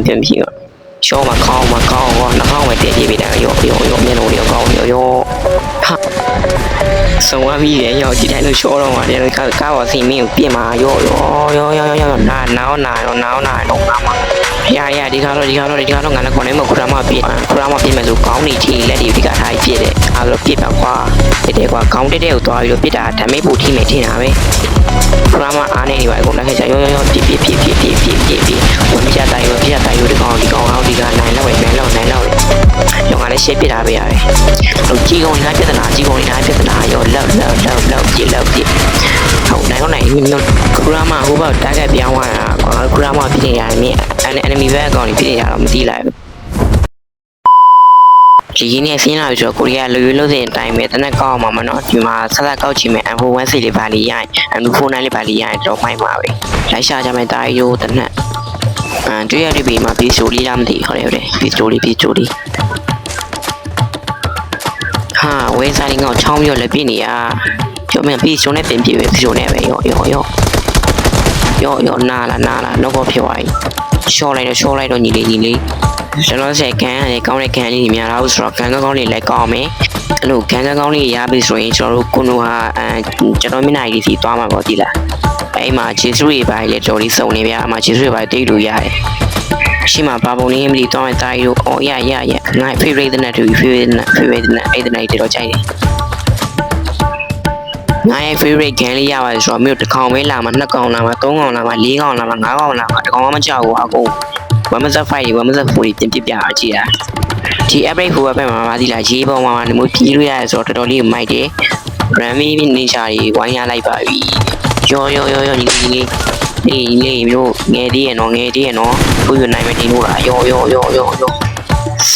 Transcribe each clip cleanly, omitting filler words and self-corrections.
偏僻了。小嘛靠嘛靠我，那靠我点点别的有面容有高有，哈。生活比原要几天都小了嘛，这搞我心没有变嘛，有拿嘛。呀，ဒီကတော့ငါလည်းခေါင်းထဲမှာခရမပြမယ်ဆိုကောင်းနေချီလက်တွေဒီကထားပြည့်တယ်အဲ့လိုပြစ်ပါကွာတဲ့ကွာကောင်းတဲ့ကိုသွားပြီးတော့ပြစ်တာဓာတ်မိတ်ဖို့ထိမယ်ထင်တာပဲခရမအားနေနေပါအကုန်လက်ခက်ချရောပြစ်ဝင်ပြတာရောဒီကောင်အောင်ဒီကနိုင်လောက်ပဲနိုင်လောက်ရောငါလည်းရှေ့ပြစ်တာပဲရတယ်ဟိုကြီးကောင်နေတာပြဿနာရောလောက်ပြစ်ဟုတ်နိုင်မျိုးခရမဟိုဘက်တားကပြောင်းသွားတာကွာခရမပြစ်နေရတယ်enemy ဘက်အကောင်ကြီးပြစ်နေကြတော့မသိလိုက်ဘူးဒီရင်းနဲ့ဆင်းလာပြီးတော့ကိုရီးယားလူရွေးလို့စင်အတိုင်းပဲတနက်ကောက်အောင်မှာမနော်ဒီမှာဆက်လက်ကောက်ချင်မယ် M416 လေးပါလေးရိုင်း M249 လေးပါလေးရိုင်းတော့မိုက်ပါပဲလိုက်ရှာကြမယ်တာရိုးတနက်တွေ့ရတဲ့ဘေးမှာပြီးဆိုလေးလားမသိဟုတ်တယ်ပြီးဆိုလေးဟာဝဲစားလေးငေါချောင်းပြီးတော့လက်ပြနေရပြောမယ်ပြီးဆိုနဲ့ပြင်ပြပဲပြီးဆိုနဲ့ပဲရောနာလာတော့ကောဖြစ်သွားပြီရှော့လိုက်တော့ညီလေးကျွန်တော်ဆက်ကန်ရတယ်ကောင်းတဲ့ကန်လေးတွေများလာလို့ဆိုတော့ကန်ကောင်းလေးလိုက်ကောင်းမယ်အဲ့လိုကန်ကောင်းလေးရပြီဆိုရင်ကျွန်တော်တို့ကိုနိုဟာကျွန်တော်မျက်နှာကြီးစီသွားမှာပေါ့ဒီလားအဲ့မှာဂျေဆုတွေပါလေတော်လေးစုံနေဗျာအမှဂျေဆုတွေပါတိတ်လို့ရတယ်ရှိမှာဘာပုံလေးမသိသွားမယ်တာကြီးတို့အော်ရငါ favorite နဲ့တူ favorite နဲ့အဲ့ဒါနဲ့တော့ကြိုက်တယ်ငါရဲ့ favorite ကန်လေးရပါတယ်ဆိုတော့မြို့တစ်ကောင်ပဲလာမှာနှစ်ကောင်လာမှာသုံးကောင်လာမှာလေးကောင်လာမှာငါးကောင်လာမှာတစ်ကောင်မှမကြောက်ဘူးအကုန်1.5 1.4ပြင်ပြပြအကြည့်တာဒီ upgrade ဖို့ပဲမှာဒီလားရေးပေါ်မှာဒီမျိုးပြေးလို့ရတယ်ဆိုတော့တော်တော်လေးမိုက်တယ် Rami နေချာကြီးဝိုင်းရလိုက်ပါပြီရောညီလေးမျိုးငယ်သေးရနော်ကိုယူနိုင်မယ်တင်လို့လားရော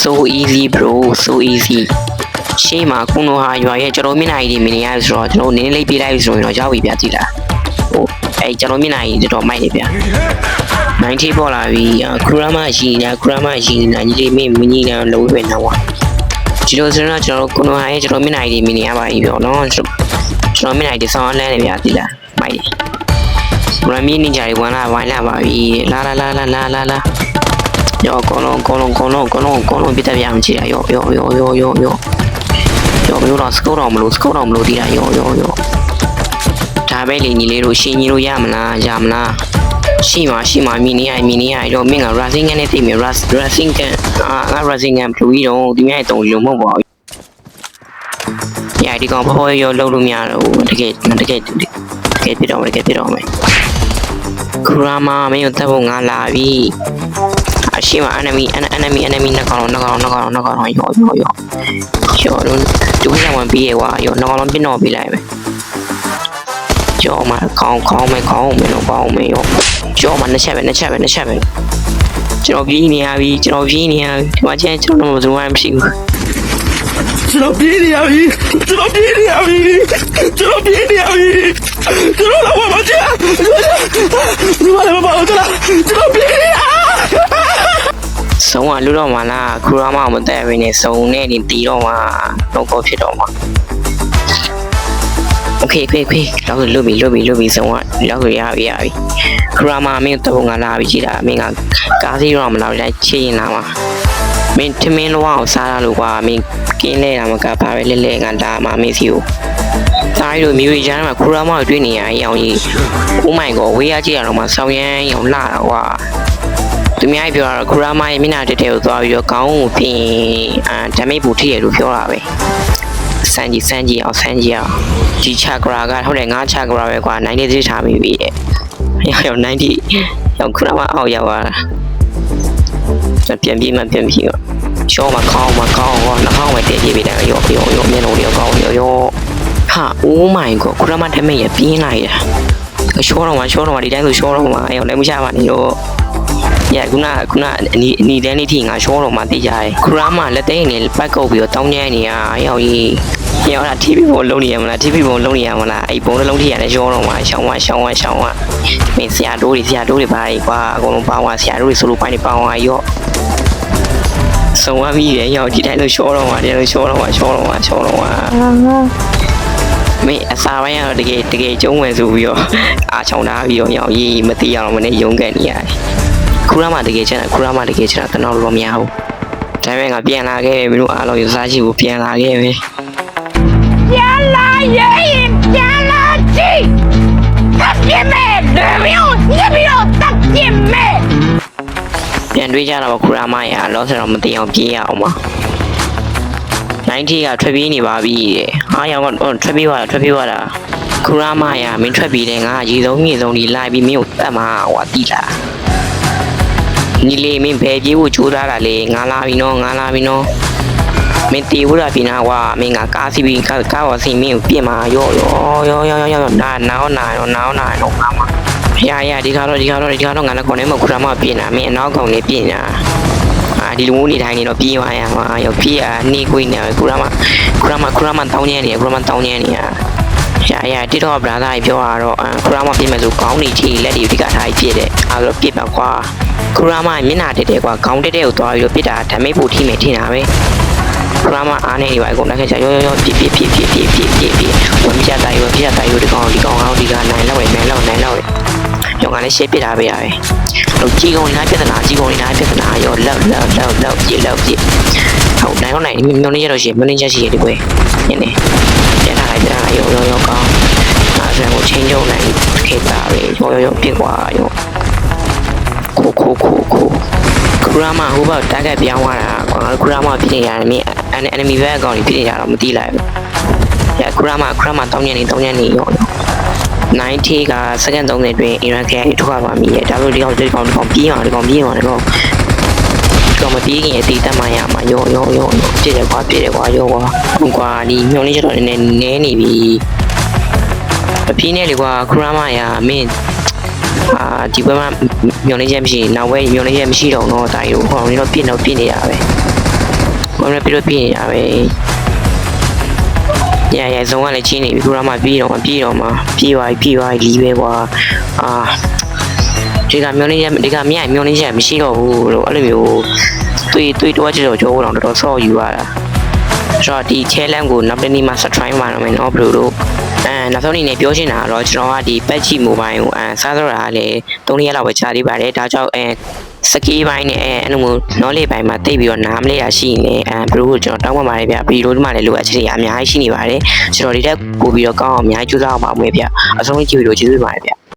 so easy bro so easy ရှေ့မှာကုနိုဟာရွာရဲ့ကျွန်တော်မျက်နှာကြီးတွေမြင်နေရဆိုတော့ကျွန်တော်နင်းလေးပြေးလိုက်ဆိုရင်တော့ရောက်ပြီဗျာကြည့်လားဟိုအဲ့ကျွန်တော်မျက်နှာကြီးတော်မိုက်နေဗျာ90ပေါ်လာပြီခရမရှိနေတာညီလေးမင်းကြီးကလုံးဝနေတော့ဒီလိုဆိုတော့ကျွန်တော်ကုနိုဟာရဲ့ကျွန်တော်မျက်နှာကြီးတွေမြင်နေရပါပြီပေါ့နော်ကျွန်တော်မျက်နှာကြီးဆောင်းလန်းနေဗျာကြည့်လားမိုက်ရမီနေကြရီဝိုင်းလာပါပြီလာရောကောလုံးပြတ်ပြအောင်ကြည့်ရရောမျိုးတော့စကုတ်တော့မလို့ဒီလားရောဒါပဲလေညီလေးတို့ရှင်းကြီးလို့ရမလားရှိမှာမီနီယာတော့မင်းက racing နဲ့သိမယ် racing ကracing ကဘလူးကြီးတော့ဒီမြိုင်တုံလုံးမဟုတ်ပါဘူး။ဒီကောင်ဖော်ရောလုံးလို့မရတော့တကယ်ပြတော့မယ်ခရာမာမင်းတို့တပ်ဖို့ငါလာပြီအရှိမ enemy နှစ်ကောင်ရောတော့ဒုတိယဝင်ပြီးရွာရောနှစ်ကောင်လုံးပြတော့ပြလိုက်မယ်ကျော်မှာကောင်းမယ်တော့ကောင်းမယ်ရောကျော်မှာနှစ်ချက်ပဲကျွန်တော်ပြေးနေရပြီဒီမှာချင်းကျွန်တော်ဘယ်သူမှမရှိဘူးကျွန်တော်ပြေးနေရပြီကျွန်တော်တော့မကြဒီမှာလည်းမပေါ့ကျွန်တော်ပြေးနေရဆုံးကလူတော့မှလားခရမမတက်ရင်းနဲ့ဆုံးနဲ့ဒီတီတော့မှတော့ကောဖြစ်တော့မှโอเคလောက်လွတ်ပြီဆုံးကလောက်ရပြီခရမမင်းတော့ငါလာပြီကြည့်တာမင်းကကားစီတော့မလောက်လိုက်ချေရင်လာမှာမင်းထမင်းလောအောင်စားရလို့ကွာမင်းကင်းလဲတာမကပါပဲလဲငါလာမှာမင်းစီကိုသားတို့မျိုးရမ်းမှာခရမကိုတွေ့နေရအောင်ကြီး Oh my god ဝေးရကြည့်ရတော့မှဆောင်းရမ်းရောင်လာတာကွာသူများပြောတာခရမရဲ့မျက်နှာတက်ကိုသွားပြီးတော့ခေါင်းကိုပြင်ဓာမိတ်ပူထိရလို့ပြောတာပဲစမ်းကြည့်အောင်ဒီချာကရာကဟုတ်တယ်ငါချာကရာပဲကွာ93ထားမိပြီတဲ့ရောက်90ရောက်ခရမအောက်ရောက်လာတာပြန်ပြီးရှော့မှာခေါင်းနှာခေါင်းပဲတည့်ပြပြီးတယ်ရောမျက်လုံးတွေကောင်းရောဟာ Oh my god ခရမဓာမိတ်ရပြင်းလိုက်တာရှော့တော့မှာဒီတိုင်းဆိုရှော့တော့မှာအဲ့လည်းမချပါနဲ့တော့ညခုနနီတန်းလေးထိငါရှော့တော့မှသိကြတယ်ခရမလက်သိန်းနဲ့ပတ်ကုတ်ပြီးတော့တောင်းကျန်းနေရရောက်ကြီးရောက်လာ TV ပုံလုံးနေရမလားအဲ့ပုံလုံးထိရတယ်ရှော့တော့မှရှောင်းမင်းဆရာတို့တွေပါလေကွာအကုန်လုံးပါဝါဆရာတို့တွေဆိုလို့ပိုင်းနေပါဝါရောဆုံးသွားပြီရောက်ဒီတိုင်းလို့ရှော့တော့မှမင်းအစာပိုင်းကတော့တကယ်ကျုံးဝင်ဆိုပြီးတော့အားချောင်းထားပြီးတော့ရောက်ရေးမသိရအောင်မနဲ့ရုံးကန်နေရတယ် ခူရမတကယ်ချင်တာခူရမတကယ်ချင်တာတနောက်လို့မရဘူးဒါပေမဲ့ငါပြန်လာခဲ့ပြီမင်းတို့အားလုံးရစားရှိဖို့ပြန်လာခဲ့ပြီ ပြန်လာရင်ပြန်လာကြည့်တပ်ပြစ်မဲ့လူမျိုးညပြီးတော့တပ်ပြစ်မဲ့ ပြန်တွေးကြတော့ခူရမရလောဆယ်တော့မသိအောင်ပြေးရအောင်ပါ90ကထွက်ပြေးနေပါပြီတဲ့အားရောက်တော့ထွက်ပြေးသွားတာခူရမရမင်းထွက်ပြေးတယ်ငါရေဆုံးမြေဆုံးဒီလိုက်ပြီးမင်းကိုတတ်မှာဟွာတိလားညီလေးမင်းဘယ်ပြေးဖို့ကြိုးစားတာလေငါလာပြီနော်မင်းတီးဘူးလားပြင်နာကွာမင်းကကားစီပြီးကားပေါ်စီမင်းကိုပြင်มาရောနာတော့ငါမရဒီခါတော့ငါလည်းခေါင်းထဲမှာခူရမပြင်တာမင်းအနောက်ကောင်လေးပြင်တာဒီလူမျိုးနေတိုင်းနေတော့ပြေးသွားရမှာရောပြေးရနေကိုနေခူရမတောင်းညံ့နေခူရမတောင်းညံ့နေရတိတော့ဗလာသားကြီးပြောတာတော့ခူရမပြင်မယ်ဆိုခေါင်းနေချီလက်တွေဒီကထားကြီးပြည့်တယ်အဲ့တော့ပြစ်ပါကွာခူရမမျက်နှာတက်တယ်ကွာခေါင်းတက်ကိုသွားပြီးတော့ပြစ်တာဓမိတ်ဖို့ထိမယ်ထင်တာပဲခူရမအားနေပါအကုန်လက်ခက်ချရောပြစ်ဝင်ပြတာရောဒီကောင်ဒီကနိုင်လောက်ရောငါလည်းရှေ့ပြစ်တာပဲရတယ်တော့ကြီးကုန်နေပြဿနာရောလောက်ပြစ်ဟုတ်နိုင်မျိုးနေရတော့ရှိမျိုးနေချက်ရှိရဒီကွယ်ညနေပြန်လာရောကောင်းအားစံကိုချင်းကျုံနိုင်ခေတာပဲရောပြစ်ကွာရောခိုခူရမဟိုဘက်တားကက်ပြောင်းသွားတာကွာခူရမပြစ်နေရတယ်မင်း enemy ဘက်အကောင်ကြီးပြစ်နေရတော့မသိလိုက်ဘူးခူရမတောင်းညံ့နေရော90ကစက္ကန့်30အတွင်းအင်ရခဲထုတ်ရပါမည်ရဲ့ဒါလို့ဒီကောင်ပြေးအောင်တော့မပြေးခင်အတီးတတ်မှရမှာရောပြည့်တယ်ကွာရောကွာဒီညုံလေးကျတော့နည်းနေပြီအပြင်းနဲ့လေကွာခရမရမင်းဒီဘက်မှာညုံလေးချက်မရှိနောက်ဝဲညုံလေးချက်မရှိတော့တော့တာရောဟောင်းတော့ပြည့်နေတာပဲဘာလဲပြည့်နေတာပဲရဇုံကလည်းချင်းနေပြီခရမပြေးတော့မှပြေးသွားလီးပဲကွာဒီကမျိုးလေးချက်မရှိတော့ဘူးလို့အဲ့လိုမျိုးတွေးတော့ကြောတော့တော်တော်ဆော့ယူရတာဆိုတော့ဒီချဲလန့်ကိုနောက်တစ်နေ့မှ subscribe မှာတော့မယ်နော်ဘလို့တို့နောက်ဆုံးအနေနဲ့ပြောချင်တာကတော့ကျွန်တော်ကဒီ patch mobile ကိုစားတော့တာလည်း3ရက်လောက်ပဲကြာသေးပါတယ်ဒါကြောင့်စကီးပိုင်းနဲ့အဲ့လိုမျိုး knowledge ပိုင်းမှာတိတ်ပြီးတော့နားမလဲတာရှိနေဘလို့ကျွန်တော်တောင်းပန်ပါတယ်ဗျဗီဒီယိုဒီမှာလည်းလိုအပ်ချက်တွေအများကြီးရှိနေပါတယ်ကျွန်တော်ဒီတက်ပို့ပြီးတော့ကောင်းအောင်အများကြီးကြိုးစားအောင်ပါမယ်ဗျအဆုံးကြည့်ပြီးတော့ကျေးဇူးပါတယ်ဗျ